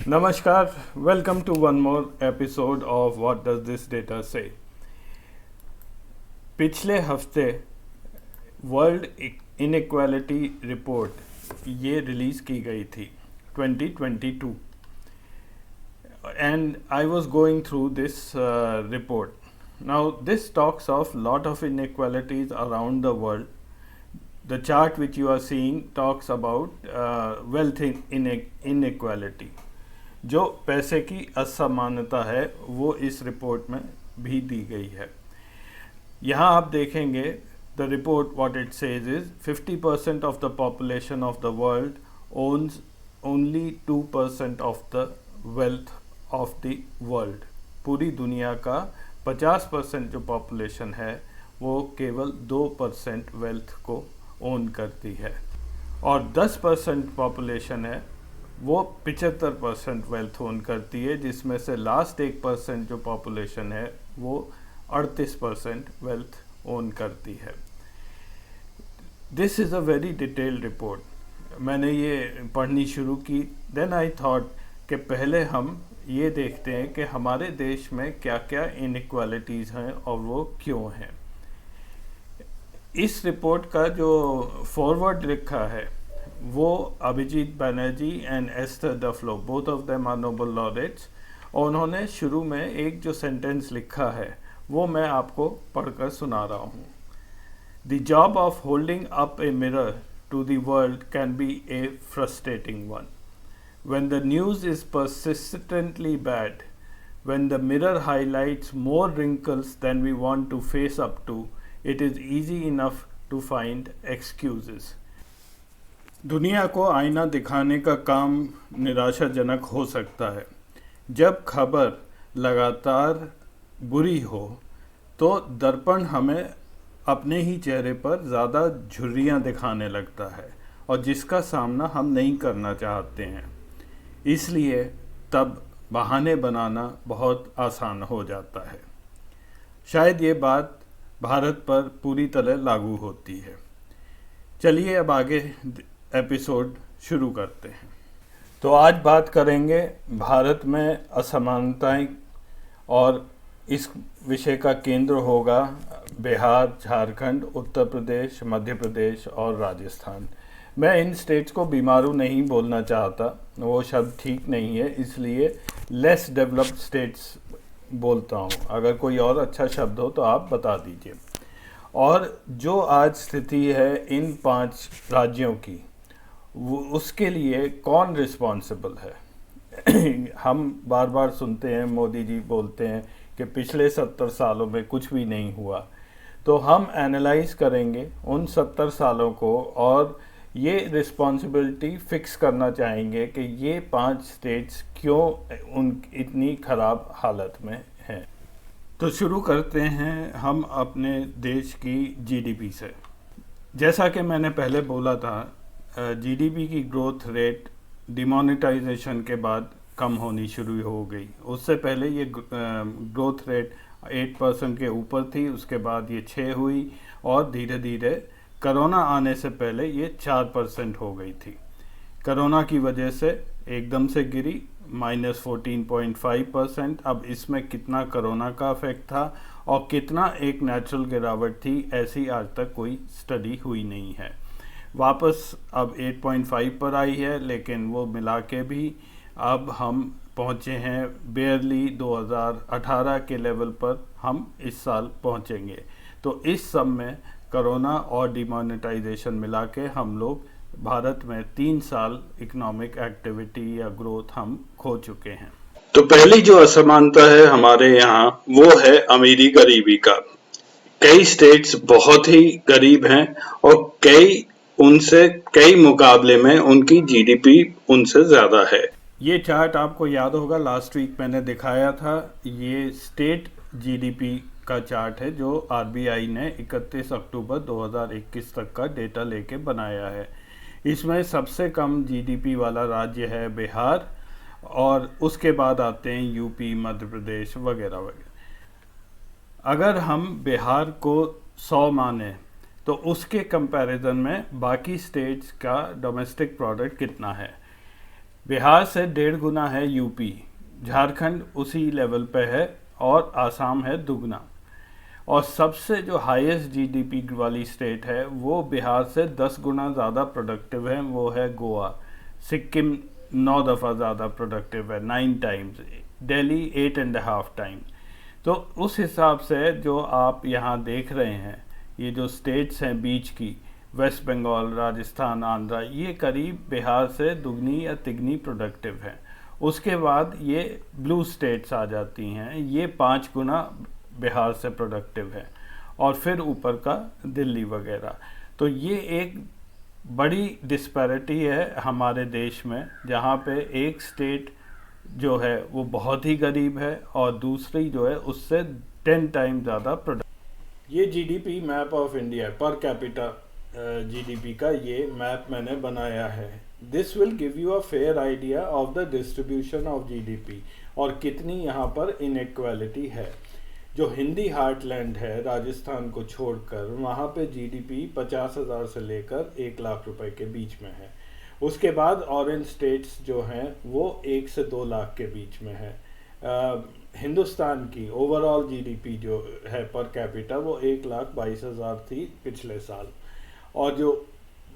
Namaskar, welcome to one more episode of What Does This Data Say? पिछले हफ्ते world inequality report ये release की गई थी 2022 and I was going through this report. Now this talks of lot of inequalities around the world. The chart which you are seeing talks about wealth inequality. जो पैसे की असमानता है वो इस रिपोर्ट में भी दी गई है। यहाँ आप देखेंगे the report what it says is 50% of the population of the world owns only 2% of the wealth of the world. पूरी दुनिया का 50% जो पॉपुलेशन है वो केवल 2% वेल्थ को ओन करती है और 10% पॉपुलेशन है वो 75% वेल्थ ओन करती है, जिसमें से लास्ट 1% जो पॉपुलेशन है वो 38% वेल्थ ओन करती है। This is a very detailed report. मैंने ये पढ़नी शुरू की, देन आई थॉट कि पहले हम ये देखते हैं कि हमारे देश में क्या क्या इनइक्वालिटीज़ हैं और वो क्यों हैं। इस रिपोर्ट का जो फॉरवर्ड लिखा है वो Abhijit Banerjee and Esther Duflo, both of them are Nobel laureates, और उन्होंने शुरू में एक जो सेंटेंस लिखा है वो मैं आपको पढ़कर सुना रहा हूँ। The job of holding up a mirror to the world can be a frustrating one when the news is persistently bad, when the mirror highlights more wrinkles than we want to face up to, it is easy enough to find excuses. दुनिया को आईना दिखाने का काम निराशाजनक हो सकता है। जब खबर लगातार बुरी हो तो दर्पण हमें अपने ही चेहरे पर ज़्यादा झुर्रियाँ दिखाने लगता है और जिसका सामना हम नहीं करना चाहते हैं। इसलिए तब बहाने बनाना बहुत आसान हो जाता है। शायद ये बात भारत पर पूरी तरह लागू होती है। चलिए अब आगे एपिसोड शुरू करते हैं। तो आज बात करेंगे भारत में असमानताएं और इस विषय का केंद्र होगा बिहार, झारखंड, उत्तर प्रदेश, मध्य प्रदेश और राजस्थान। मैं इन स्टेट्स को बीमारू नहीं बोलना चाहता, वो शब्द ठीक नहीं है, इसलिए लेस डेवलप्ड स्टेट्स बोलता हूँ। अगर कोई और अच्छा शब्द हो तो आप बता दीजिए। और जो आज स्थिति है इन 5 राज्यों की, वो उसके लिए कौन रिस्पॉन्सिबल है। हम बार बार सुनते हैं, मोदी जी बोलते हैं कि पिछले 70 सालों में कुछ भी नहीं हुआ। तो हम एनालाइज करेंगे उन 70 सालों को और ये रिस्पॉन्सिबिलिटी फिक्स करना चाहेंगे कि ये 5 स्टेट्स क्यों उन इतनी ख़राब हालत में हैं। तो शुरू करते हैं हम अपने देश की जीडीपी से। जैसा कि मैंने पहले बोला था, जीडीपी की ग्रोथ रेट डिमोनेटाइजेशन के बाद कम होनी शुरू हो गई। उससे पहले ये ग्रोथ रेट 8% के ऊपर थी, उसके बाद ये 6 हुई और धीरे धीरे कोरोना आने से पहले ये 4% हो गई थी। कोरोना की वजह से एकदम से गिरी -14.5%। अब इसमें कितना कोरोना का इफेक्ट था और कितना एक नेचुरल गिरावट थी, ऐसी आज तक कोई स्टडी हुई नहीं है। वापस अब 8.5 पर आई है, लेकिन वो मिला के भी अब हम पहुँचे हैं बेयरली 2018 के लेवल पर हम इस साल पहुँचेंगे। तो इस सब में कोरोना और डिमोनेटाइजेशन मिला के हम लोग भारत में 3 साल इकोनॉमिक एक्टिविटी या ग्रोथ हम खो चुके हैं। तो पहली जो असमानता है हमारे यहाँ वो है अमीरी गरीबी का। कई स्टेट्स बहुत ही गरीब हैं और कई मुकाबले में उनकी जीडीपी उनसे ज़्यादा है। ये चार्ट आपको याद होगा, लास्ट वीक मैंने दिखाया था। ये स्टेट जीडीपी का चार्ट है जो आरबीआई ने 31 अक्टूबर 2021 तक का डेटा लेके बनाया है। इसमें सबसे कम जीडीपी वाला राज्य है बिहार और उसके बाद आते हैं यूपी, मध्य प्रदेश वगैरह वगैरह। अगर हम बिहार को 100 माने तो उसके कंपैरिजन में बाकी स्टेट्स का डोमेस्टिक प्रोडक्ट कितना है। बिहार से 1.5 गुना है यूपी, झारखंड उसी लेवल पे है और आसाम है दुगना। और सबसे जो हाईएस्ट जीडीपी वाली स्टेट है वो बिहार से 10 गुना ज़्यादा प्रोडक्टिव है, वो है गोवा। सिक्किम 9 दफ़ा ज़्यादा प्रोडक्टिव है, 9 टाइम्स। दिल्ली 8.5 टाइम। तो उस हिसाब से जो आप यहाँ देख रहे हैं, ये जो स्टेट्स हैं बीच की, वेस्ट बंगाल, राजस्थान, आंध्रा, ये करीब बिहार से दुगनी या तिगनी प्रोडक्टिव है। उसके बाद ये ब्लू स्टेट्स आ जाती हैं, ये 5 गुना बिहार से प्रोडक्टिव है। और फिर ऊपर का दिल्ली वगैरह। तो ये एक बड़ी डिस्पैरिटी है हमारे देश में, जहाँ पे एक स्टेट जो है वो बहुत ही गरीब है और दूसरी जो है उससे 10 टाइम ज़्यादा प्रोडक्ट। ये GDP map of India per capita GDP का ये मैप मैंने बनाया है। This will give you a fair idea of the distribution of GDP और कितनी यहाँ पर इनइक्वालिटी है। जो हिंदी हार्टलैंड है राजस्थान को छोड़कर, वहाँ पे जीडीपी 50,000 से लेकर 1 लाख रुपए के बीच में है। उसके बाद ऑरेंज स्टेट्स जो हैं वो 1 से 2 लाख के बीच में है। हिंदुस्तान की ओवरऑल जीडीपी जो है पर कैपिटा वो 1,22,000 थी पिछले साल। और जो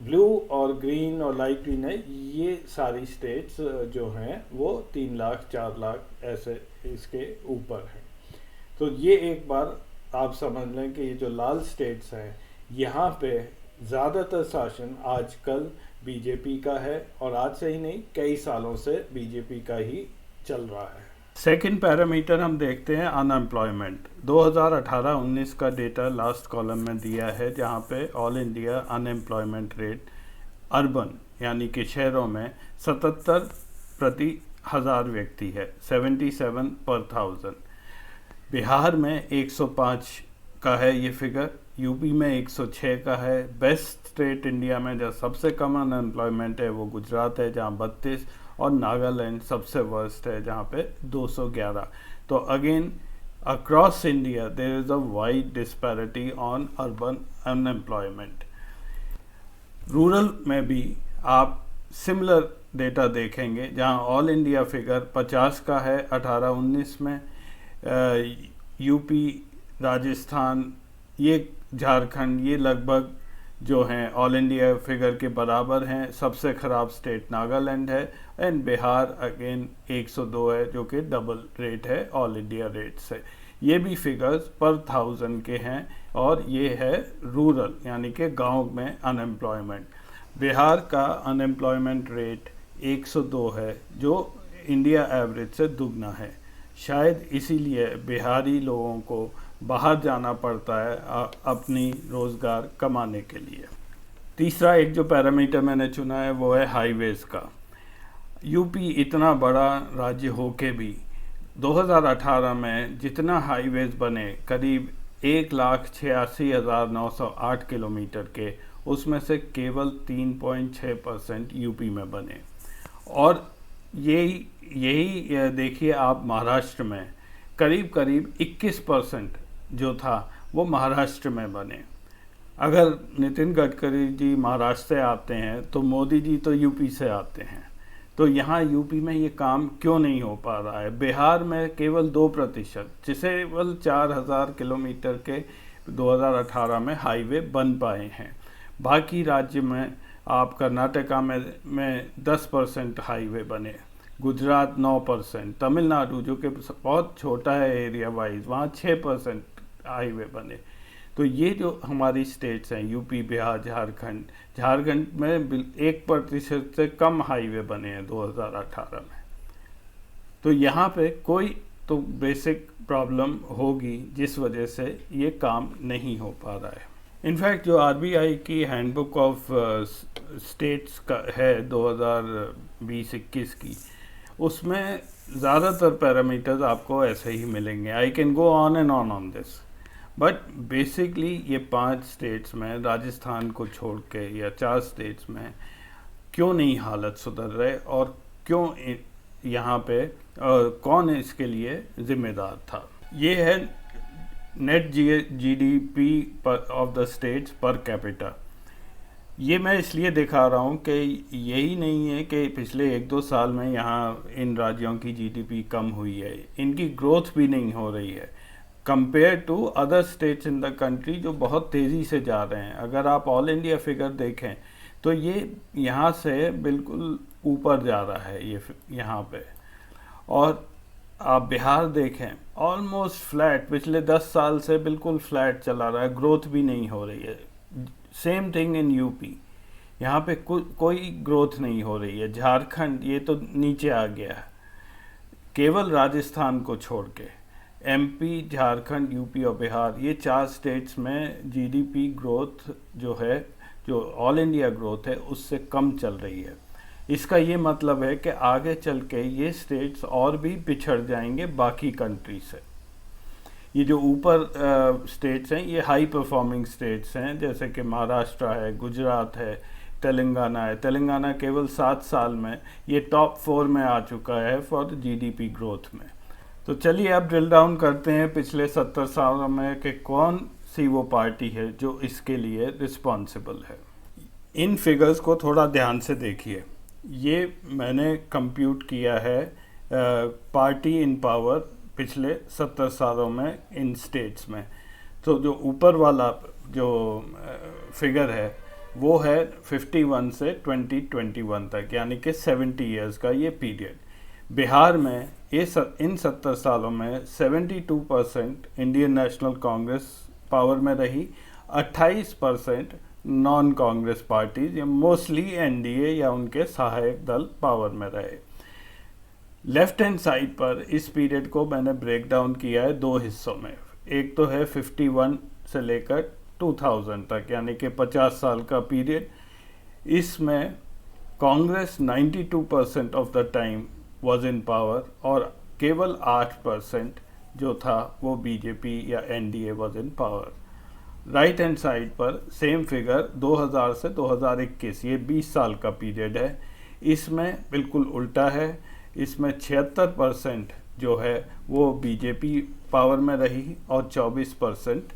ब्लू और ग्रीन और लाइट ग्रीन है, ये सारी स्टेट्स जो हैं वो 3 लाख 4 लाख ऐसे इसके ऊपर हैं। तो ये एक बार आप समझ लें कि ये जो लाल स्टेट्स हैं, यहाँ पे ज़्यादातर शासन आजकल बीजेपी का है और आज से ही नहीं, कई सालों से बीजेपी का ही चल रहा है। सेकंड पैरामीटर हम देखते हैं अनएम्प्लॉयमेंट। 2018-19 का डेटा लास्ट कॉलम में दिया है, जहाँ पे all India unemployment rate urban यानी कि शहरों में 77 प्रति 1000 व्यक्ति है, 77 पर 1000। बिहार में 105 का है ये फिगर, यूपी में 106 का है। बेस्ट स्टेट इंडिया में जो सबसे कम अनएम्प्लॉयमेंट है वो गुजरात है, जहाँ 32, और नागालैंड सबसे वर्स्ट है जहाँ पे 211। तो again across India there is a wide disparity on urban unemployment. Rural में भी आप सिमिलर डेटा देखेंगे, जहाँ ऑल इंडिया फिगर 50 का है 18-19 में। यूपी, राजस्थान, ये झारखंड, ये लगभग जो हैं ऑल इंडिया फिगर के बराबर हैं। सबसे ख़राब स्टेट नागालैंड है एंड बिहार अगेन 102 है, जो कि डबल रेट है ऑल इंडिया रेट से। ये भी फिगर्स पर 1000 के हैं और ये है रूरल यानी कि गांव में अनएम्प्लॉयमेंट। बिहार का अनएम्प्लॉयमेंट रेट 102 है, जो इंडिया एवरेज से दुगना है। शायद इसीलिए बिहारी लोगों को बाहर जाना पड़ता है अपनी रोज़गार कमाने के लिए। तीसरा एक जो पैरामीटर मैंने चुना है वो है हाईवेज़ का। यूपी इतना बड़ा राज्य होके भी 2018 में जितना हाईवेज़ बने, करीब 1,86,908 किलोमीटर के, उसमें से केवल 3.6% यूपी में बने। और यही देखिए आप महाराष्ट्र में करीब करीब 21% जो था वो महाराष्ट्र में बने। अगर नितिन गडकरी जी महाराष्ट्र से आते हैं तो मोदी जी तो यूपी से आते हैं। तो यहाँ यूपी में ये काम क्यों नहीं हो पा रहा है? बिहार में केवल 2%, जिसे केवल 4000 किलोमीटर के 2018 में हाईवे बन पाए हैं। बाकी राज्य में आप कर्नाटका में 10% हाईवे बने, गुजरात 9%, तमिलनाडु जो कि बहुत छोटा है एरिया वाइज, वहाँ 6% हाईवे बने। तो ये जो हमारी स्टेट्स हैं यूपी, बिहार, झारखंड में 1% से कम हाईवे बने हैं 2018 में। तो यहाँ पे कोई तो बेसिक प्रॉब्लम होगी जिस वजह से ये काम नहीं हो पा रहा है। इनफैक्ट जो आरबीआई की हैंडबुक ऑफ स्टेट्स का है 2020-21 की, उसमें ज़्यादातर पैरामीटर्स आपको ऐसे ही मिलेंगे। I can go on and on this, but basically ये 5 स्टेट्स में, राजस्थान को छोड़ के, या 4 स्टेट्स में क्यों नहीं हालत सुधर रहे और क्यों यहाँ पे कौन इसके लिए ज़िम्मेदार था। ये है net GDP of the states per capita. ये मैं इसलिए दिखा रहा हूँ कि यही नहीं है कि पिछले 1-2 साल में यहाँ इन राज्यों की जीडीपी कम हुई है, इनकी ग्रोथ भी नहीं हो रही है compare to other states in the country जो बहुत तेज़ी से जा रहे हैं। अगर आप ऑल इंडिया फिगर देखें तो ये यहाँ से बिल्कुल ऊपर जा रहा है ये यहाँ पे। और आप बिहार देखें ऑलमोस्ट फ्लैट, पिछले 10 साल से बिल्कुल फ्लैट चला रहा है, ग्रोथ भी नहीं हो रही है। सेम थिंग इन यूपी, यहाँ पे कोई ग्रोथ नहीं हो रही है। झारखंड ये तो नीचे आ गया है, केवल राजस्थान को छोड़ के। एमपी, झारखंड, यूपी और बिहार, ये 4 स्टेट्स में जीडीपी ग्रोथ जो है, जो ऑल इंडिया ग्रोथ है, उससे कम चल रही है। इसका ये मतलब है कि आगे चल के ये स्टेट्स और भी पिछड़ जाएंगे बाकी कंट्री से। ये जो ऊपर स्टेट्स हैं ये हाई परफॉर्मिंग स्टेट्स हैं, जैसे कि महाराष्ट्र है, गुजरात है, तेलंगाना है। तेलंगाना केवल 7 साल में ये टॉप 4 में आ चुका है फॉर जीडीपी ग्रोथ में। तो चलिए अब ड्रिल डाउन करते हैं पिछले 70 सालों में कि कौन सी वो पार्टी है जो इसके लिए रिस्पॉन्सिबल है। इन फिगर्स को थोड़ा ध्यान से देखिए। ये मैंने कंप्यूट किया है पार्टी इन पावर पिछले 70 सालों में इन स्टेट्स में। तो जो ऊपर वाला जो फिगर है वो है 51 से 2021 तक, यानी कि 70 इयर्स का ये पीरियड। बिहार में इन 70 सालों में 72% इंडियन नेशनल कांग्रेस पावर में रही, 28% नॉन कांग्रेस पार्टीज या मोस्टली एनडीए या उनके सहायक दल पावर में रहे। लेफ्ट हैंड साइड पर इस पीरियड को मैंने ब्रेक डाउन किया है 2 हिस्सों में। एक तो है 51 से लेकर 2000 तक, यानी कि 50 साल का पीरियड। इसमें Congress 92% of the time was in power और केवल 8% जो था वो बीजेपी या NDA was in power. Right hand side पर सेम फिगर 2000 से 2021, ये 20 साल का पीरियड है। इसमें बिल्कुल उल्टा है। इसमें 76% जो है वो बीजेपी पावर में रही और 24%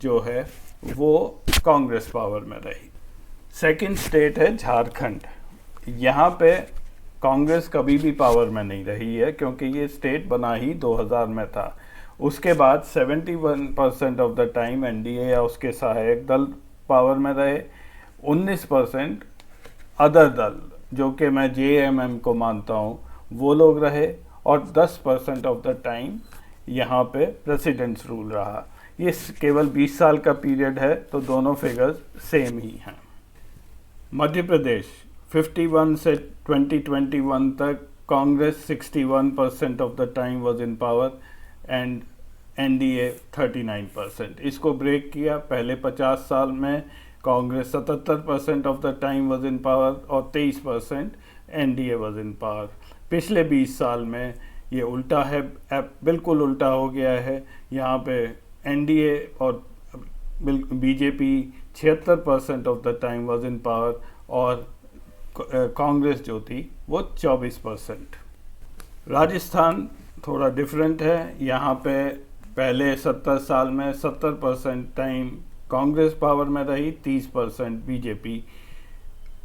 जो है वो कांग्रेस पावर में रही। सेकंड स्टेट है झारखंड। यहाँ पे कांग्रेस कभी भी पावर में नहीं रही है क्योंकि ये स्टेट बना ही 2000 में था। उसके बाद 71% ऑफ द टाइम एनडीए या उसके सहायक दल पावर में रहे, 19% अदर दल जो कि मैं जेएमएम को मानता हूँ वो लोग रहे, और 10% ऑफ द टाइम यहाँ पे प्रेसिडेंट्स रूल रहा। ये केवल 20 साल का पीरियड है, तो दोनों फिगर्स सेम ही हैं। मध्य प्रदेश 51 से 2021 तक Congress 61% of the time was in power and NDA 39%। इसको ब्रेक किया। पहले 50 साल में Congress 77% of the time was in power और 23% एनडीए वाज इन पावर। पिछले 20 साल में ये उल्टा है, बिल्कुल उल्टा हो गया है। यहाँ पे एनडीए और BJP 76% of the time was in power और कांग्रेस जो थी वो 24%। राजस्थान थोड़ा डिफरेंट है। यहाँ पे पहले 70 साल में 70% टाइम कांग्रेस पावर में रही, 30% बीजेपी।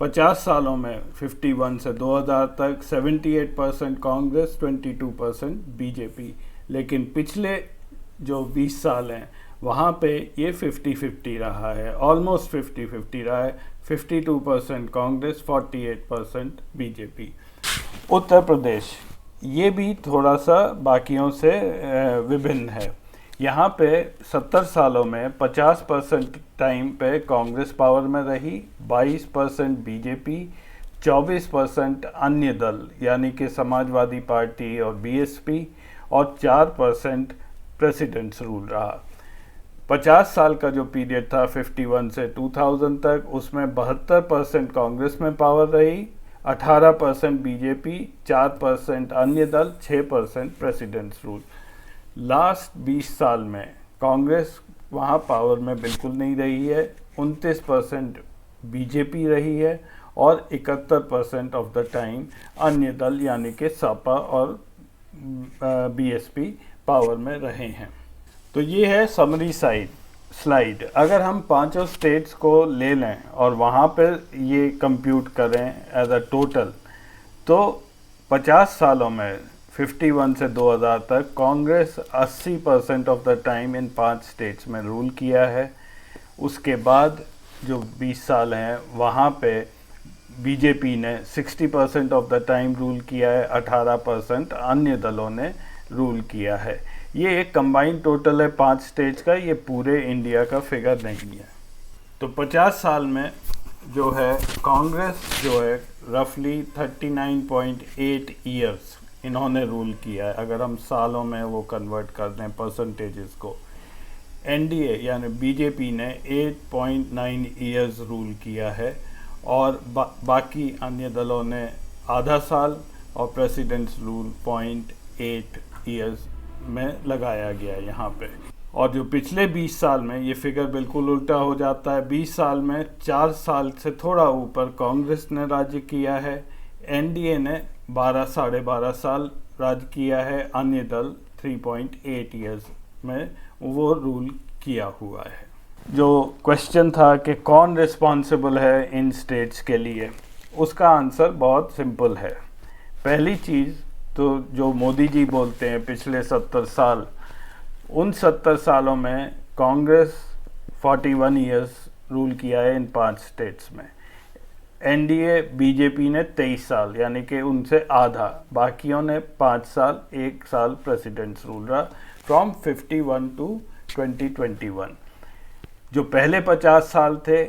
50 सालों में 51 से 2000 तक 78% कांग्रेस, 22% बीजेपी। लेकिन पिछले जो 20 साल हैं वहाँ पे ये 50-50 रहा है, ऑलमोस्ट 50-50 रहा है। 52% कांग्रेस, 48% बीजेपी। उत्तर प्रदेश ये भी थोड़ा सा बाकियों से विभिन्न है। यहाँ पे 70 सालों में 50% टाइम पे कांग्रेस पावर में रही, 22% बीजेपी, 24% अन्य दल यानी कि समाजवादी पार्टी और बीएसपी, और 4% प्रेसिडेंट्स रूल रहा। 50 साल का जो पीरियड था 51 से 2000 तक, उसमें 72% कांग्रेस में पावर रही, 18% बीजेपी, 4% अन्य दल, 6% प्रेसिडेंट्स रूल। लास्ट 20 साल में कांग्रेस वहाँ पावर में बिल्कुल नहीं रही है, 29% बीजेपी रही है और 71% ऑफ द टाइम अन्य दल यानी कि सपा और बीएसपी पावर में रहे हैं। तो ये है समरी साइड। स्लाइड, अगर हम पांचों स्टेट्स को ले लें और वहाँ पे ये कंप्यूट करें एज अ टोटल, तो 50 सालों में 51 से 2000 तक Congress 80% of the time in 5 states में रूल किया है। उसके बाद जो 20 साल हैं वहाँ पे बीजेपी ने 60% ऑफ द टाइम रूल किया है, 18% अन्य दलों ने रूल किया है। ये एक कंबाइंड टोटल है 5 स्टेट्स का, ये पूरे इंडिया का फिगर नहीं है। तो 50 साल में जो है कांग्रेस जो है रफली 39.8 ईयर्स इन्होंने रूल किया है, अगर हम सालों में वो कन्वर्ट कर दें परसेंटेजेस को। एनडीए यानी बीजेपी ने 8.9 ईयर्स रूल किया है और बाकी अन्य दलों ने आधा साल और प्रेसिडेंट्स रूल 0.8 ईयर्स में लगाया गया यहाँ पे। और जो पिछले 20 साल में ये फिगर बिल्कुल उल्टा हो जाता है। 20 साल में 4 साल से थोड़ा ऊपर कांग्रेस ने राज्य किया है, एनडीए ने 12-12.5 साल राज्य किया है, अन्य दल 3.8 ईयर्स में वो रूल किया हुआ है। जो क्वेश्चन था कि कौन रिस्पॉन्सिबल है इन स्टेट्स के लिए, उसका आंसर बहुत सिंपल है। पहली चीज़ तो जो मोदी जी बोलते हैं पिछले 70 साल, उन 70 सालों में कांग्रेस 41 ईयर्स रूल किया है इन 5 स्टेट्स में। एनडीए बीजेपी ने 23 साल यानी कि उनसे आधा, बाकियों ने 5 साल, 1 साल प्रेसिडेंट्स रूल रहा फ्रॉम 51 टू 2021। जो पहले 50 साल थे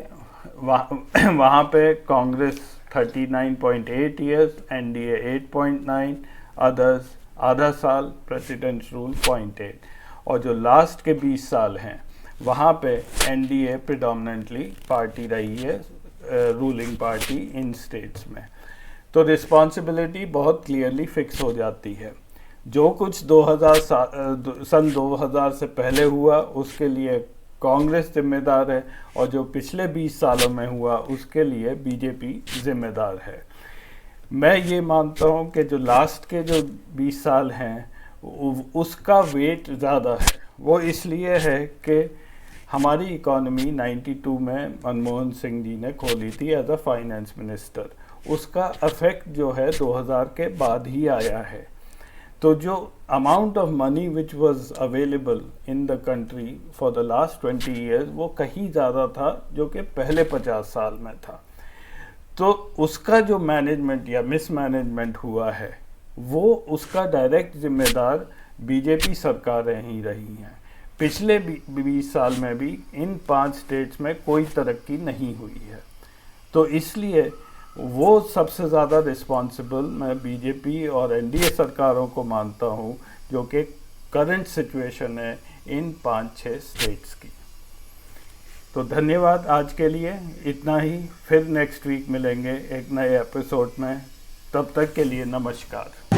वहाँ पे कांग्रेस 39.8 ईयर्स, एनडीए 8.9, अदर्स आधा साल, प्रेसिडेंट्स रूल 0.8। और जो लास्ट के 20 साल हैं वहाँ पे एनडीए प्रिडोमिनेंटली पार्टी रही है, रूलिंग पार्टी इन स्टेट्स में। तो रिस्पॉन्सिबिलिटी बहुत क्लियरली फिक्स हो जाती है। जो कुछ 2000 से पहले हुआ उसके लिए कांग्रेस जिम्मेदार है, और जो पिछले 20 सालों में हुआ उसके लिए बीजेपी जिम्मेदार है। मैं ये मानता हूँ कि जो लास्ट के जो 20 साल हैं उसका वेट ज़्यादा है। वो इसलिए है कि हमारी इकॉनमी 92 में मनमोहन सिंह जी ने खोली थी एज अ फाइनेंस मिनिस्टर, उसका इफेक्ट जो है 2000 के बाद ही आया है। तो जो amount of money which was available in the country for the last 20 years वो कहीं ज़्यादा था जो कि पहले 50 साल में था। तो उसका जो मैनेजमेंट या मिसमैनेजमेंट हुआ है वो उसका डायरेक्ट जिम्मेदार बीजेपी सरकारें ही रही हैं। पिछले 20 साल में भी इन 5 स्टेट्स में कोई तरक्की नहीं हुई है, तो इसलिए वो सबसे ज़्यादा रिस्पॉन्सिबल मैं बीजेपी और एनडीए सरकारों को मानता हूँ, जो कि करंट सिचुएशन है इन 5-6 स्टेट्स की। तो धन्यवाद, आज के लिए इतना ही। फिर नेक्स्ट वीक मिलेंगे एक नए एपिसोड में, तब तक के लिए नमस्कार।